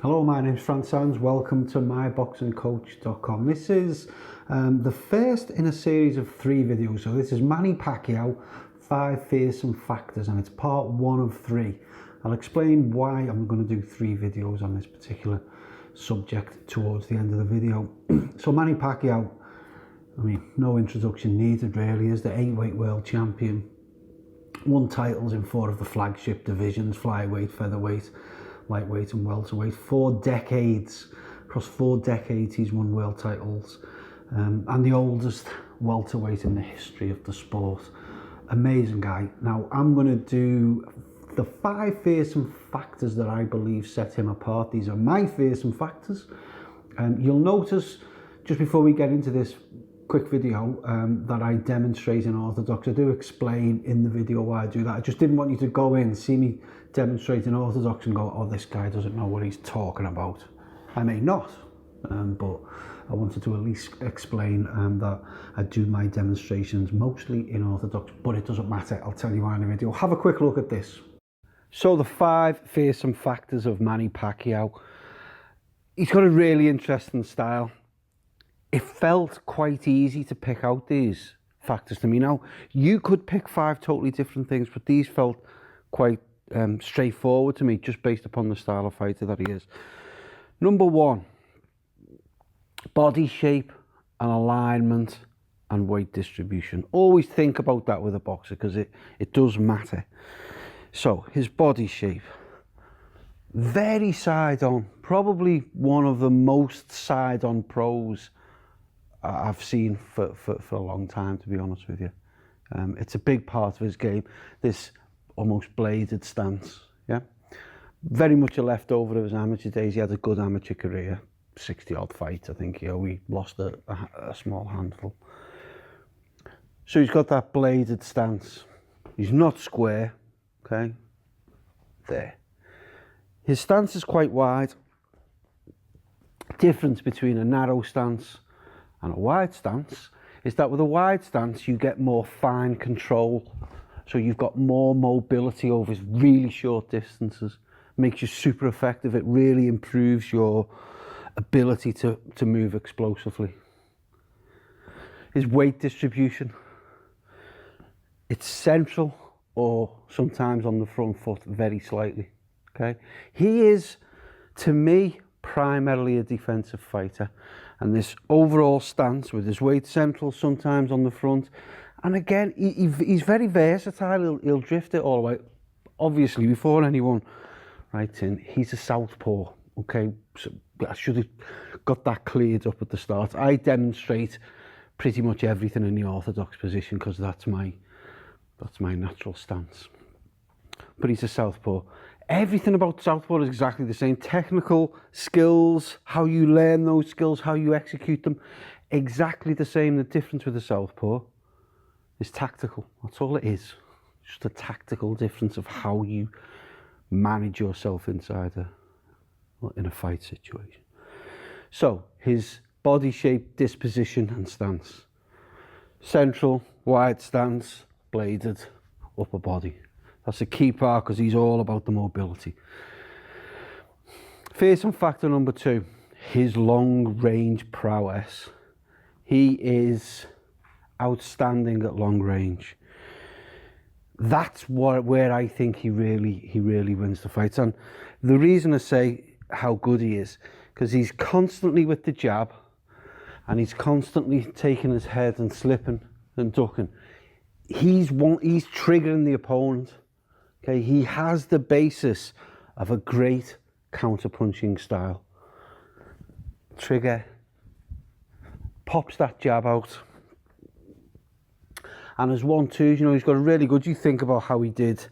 Hello, my name's Fran Sands. Welcome to myboxingcoach.com. This is the first in a series of 3 videos. So this is Manny Pacquiao, 5 fearsome factors, and it's part 1 of 3. I'll explain why I'm going to do 3 videos on this particular subject towards the end of the video. So Manny Pacquiao, I mean, no introduction needed really, is the 8-weight world champion. Won titles in 4 of the flagship divisions: flyweight, featherweight, lightweight and welterweight. 4 decades, across 4 decades he's won world titles, and the oldest welterweight in the history of the sport. Amazing guy. Now I'm going to do the 5 fearsome factors that I believe set him apart. These are my fearsome factors, and you'll notice just before we get into this quick video that I demonstrate in orthodox. I do explain in the video why I do that. I just didn't want you to go in, see me demonstrate in orthodox and go, oh, this guy doesn't know what he's talking about. I may not, but I wanted to at least explain that I do my demonstrations mostly in orthodox, but it doesn't matter. I'll tell you why in the video. Have a quick look at this. So the 5 fearsome factors of Manny Pacquiao. He's got a really interesting style. It felt quite easy to pick out these factors to me. Now, you could pick 5 totally different things, but these felt quite straightforward to me, just based upon the style of fighter that he is. Number 1, body shape and alignment and weight distribution. Always think about that with a boxer, because it does matter. So, his body shape. Very side-on. Probably one of the most side-on pros I've seen for a long time, to be honest with you. It's a big part of his game, this almost bladed stance, yeah? Very much a leftover of his amateur days. He had a good amateur career, 60-odd fights, I think. We lost a small handful. So he's got that bladed stance. He's not square, okay? There. His stance is quite wide. Difference between a narrow stance and a wide stance is that with a wide stance you get more fine control, so you've got more mobility over really short distances. Makes you super effective. It really improves your ability to move explosively. His weight distribution, it's central or sometimes on the front foot very slightly, okay? He is, to me, primarily a defensive fighter, and this overall stance with his weight central, sometimes on the front, and again he's very versatile. He'll drift it all the way. Obviously, before anyone writes in, he's a southpaw, okay? So I should have got that cleared up at the start. I demonstrate pretty much everything in the orthodox position because that's my natural stance. But he's a southpaw. Everything about southpaw is exactly the same. Technical skills, how you learn those skills, how you execute them, exactly the same. The difference with the southpaw is tactical. That's all it is. Just a tactical difference of how you manage yourself inside in a fight situation. So his body shape, disposition and stance. Central, wide stance, bladed, upper body. That's a key part because he's all about the mobility. Fearsome factor number 2, his long range prowess. He is outstanding at long range. That's where I think he really wins the fights. And the reason I say how good he is, because he's constantly with the jab and he's constantly taking his head and slipping and ducking. He's triggering the opponent. Okay, he has the basis of a great counter-punching style. Trigger, pops that jab out, and as 1-2s, you know, he's got a really good. You think about how he did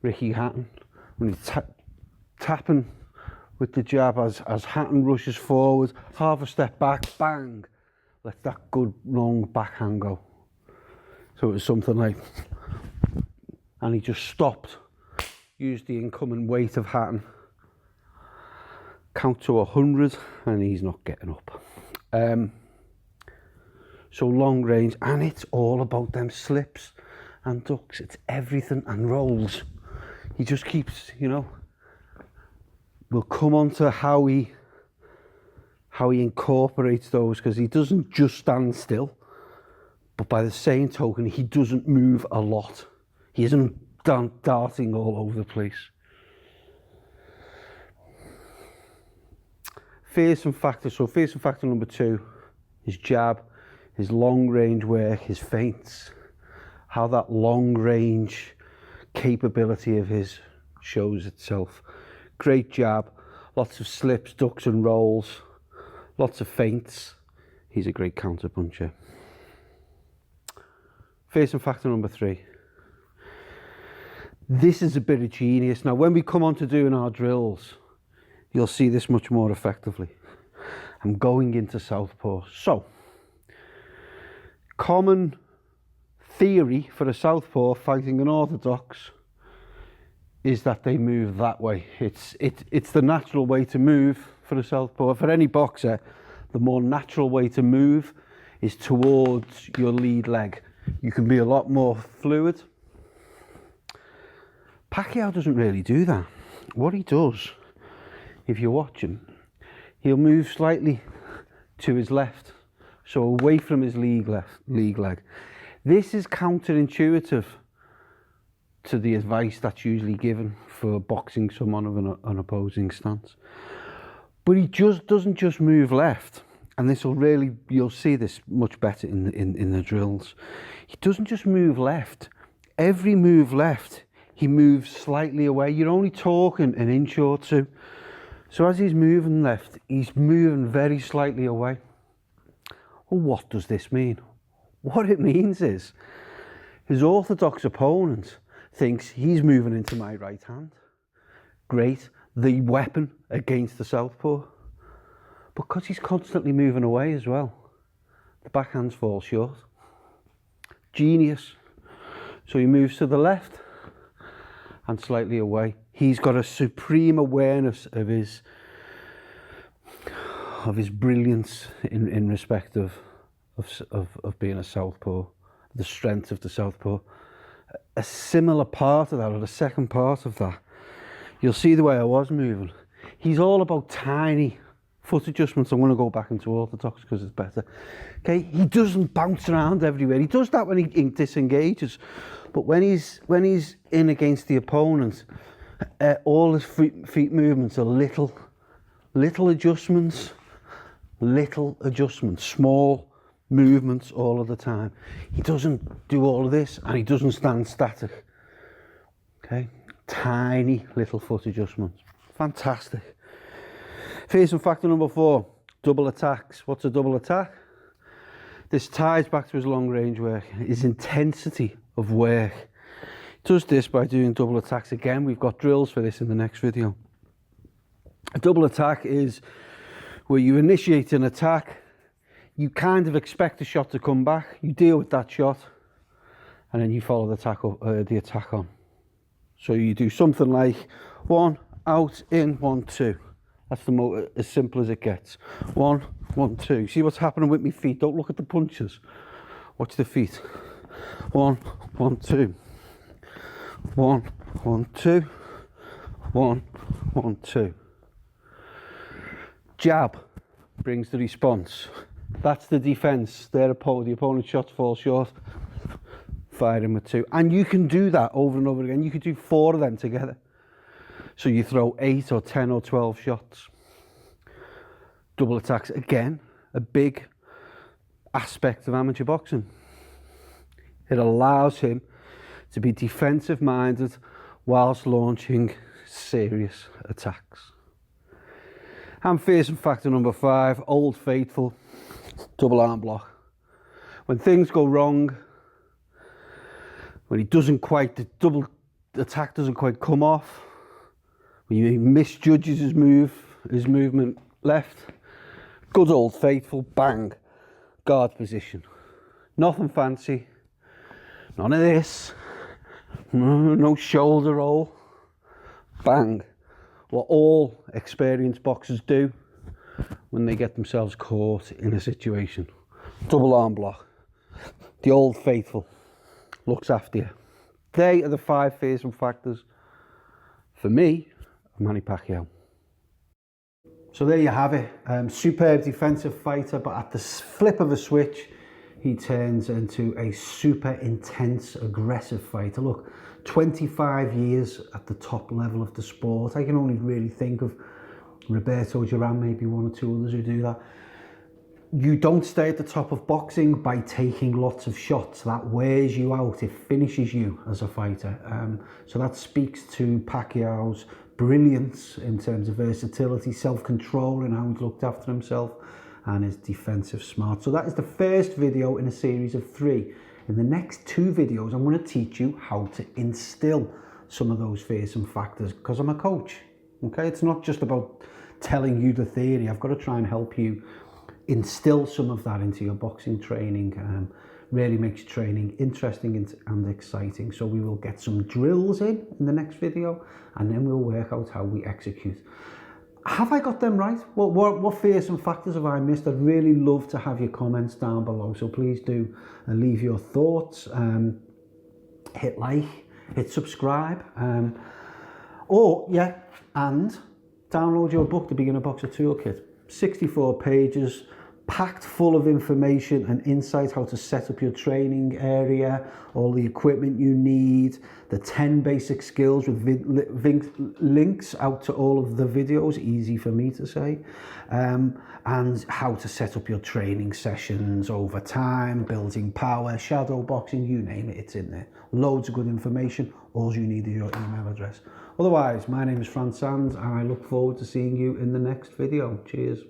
Ricky Hatton when he's tapping with the jab as Hatton rushes forward, half a step back, bang, let that good long backhand go. So it was something like, and he just stopped. Used the incoming weight of Hatton, count to 100, and he's not getting up. So long range, and it's all about them slips and ducks. It's everything, and rolls. He just keeps, you know, we'll come on to how he incorporates those, because he doesn't just stand still, but by the same token, he doesn't move a lot. He isn't darting all over the place. Fearsome factor. So fearsome factor number 2, his jab, his long range work, his feints, how that long range capability of his shows itself. Great jab, lots of slips, ducks and rolls, lots of feints. He's a great counter puncher. Fearsome factor number 3. This is a bit of genius. Now, when we come on to doing our drills, you'll see this much more effectively. I'm going into Southpaw. So, common theory for a Southpaw fighting an orthodox is that they move that way. It's the natural way to move for a Southpaw. For any boxer, the more natural way to move is towards your lead leg. You can be a lot more fluid. Pacquiao doesn't really do that. What he does, if you're watching, he'll move slightly to his left, so away from his lead leg. This is counterintuitive to the advice that's usually given for boxing someone of an opposing stance. But he just doesn't just move left, and this will really, you'll see this much better in the drills. He doesn't just move left. Every move left, he moves slightly away. You're only talking an inch or two. So as he's moving left, he's moving very slightly away. Well, what does this mean? What it means is his orthodox opponent thinks he's moving into my right hand. Great, the weapon against the Southpaw. Because he's constantly moving away as well, the backhands fall short. Genius. So he moves to the left and slightly away. He's got a supreme awareness of his brilliance in respect of being a Southpaw, the strength of the Southpaw. A similar part of that, or the second part of that, you'll see the way I was moving. He's all about tiny foot adjustments. I'm going to go back into orthodox because it's better. Okay, he doesn't bounce around everywhere. He does that when he disengages, but when he's in against the opponent, all his feet movements are little adjustments, small movements all of the time. He doesn't do all of this, and he doesn't stand static. Okay, tiny little foot adjustments. Fantastic. Fearsome factor number 4, double attacks. What's a double attack? This ties back to his long range work, his intensity of work. He does this by doing double attacks. Again, we've got drills for this in the next video. A double attack is where you initiate an attack, you kind of expect the shot to come back, you deal with that shot, and then you follow the attack on. So you do something like 1, out, in, 1, 2. That's as simple as it gets. 1, 1, 2. See what's happening with my feet? Don't look at the punches. Watch the feet. 1, 1, 2. 1, 1, 2. 1, 1, 2. Jab brings the response. That's the defense. The opponent's shots fall short. Fire him with 2. And you can do that over and over again. You could do 4 of them together. So you throw 8 or 10 or 12 shots. Double attacks, again, a big aspect of amateur boxing. It allows him to be defensive minded whilst launching serious attacks. And fearsome factor number 5, old faithful, double arm block. When things go wrong, when the double attack doesn't quite come off, when he misjudges his movement left, good old faithful, bang, guard position. Nothing fancy, none of this, no shoulder roll, bang. What all experienced boxers do when they get themselves caught in a situation. Double arm block. The old faithful looks after you. They are the 5 fearsome factors for me, Manny Pacquiao. So there you have it. Superb defensive fighter, but at the flip of a switch, he turns into a super intense, aggressive fighter. Look, 25 years at the top level of the sport. I can only really think of Roberto Duran, maybe one or two others who do that. You don't stay at the top of boxing by taking lots of shots. That wears you out. It finishes you as a fighter. So that speaks to Pacquiao's brilliance in terms of versatility, self-control and how he's looked after himself, and his defensive smart. So that is the first video in a series of 3. In the next 2 videos, I'm going to teach you how to instill some of those fearsome factors, because I'm a coach. Okay, it's not just about telling you the theory. I've got to try and help you instill some of that into your boxing training. Really makes training interesting and exciting. So we will get some drills in the next video, and then we'll work out how we execute. Have I got them right? What fearsome factors have I missed? I'd really love to have your comments down below, so please do leave your thoughts. Hit like, hit subscribe, and download your book, The Beginner Boxer Toolkit. 64 pages, packed full of information and insight, how to set up your training area, all the equipment you need, the 10 basic skills with links out to all of the videos, easy for me to say, and how to set up your training sessions over time, building power, shadow boxing, you name it, it's in there. Loads of good information. All you need is your email address. Otherwise, my name is Fran Sands, and I look forward to seeing you in the next video. Cheers.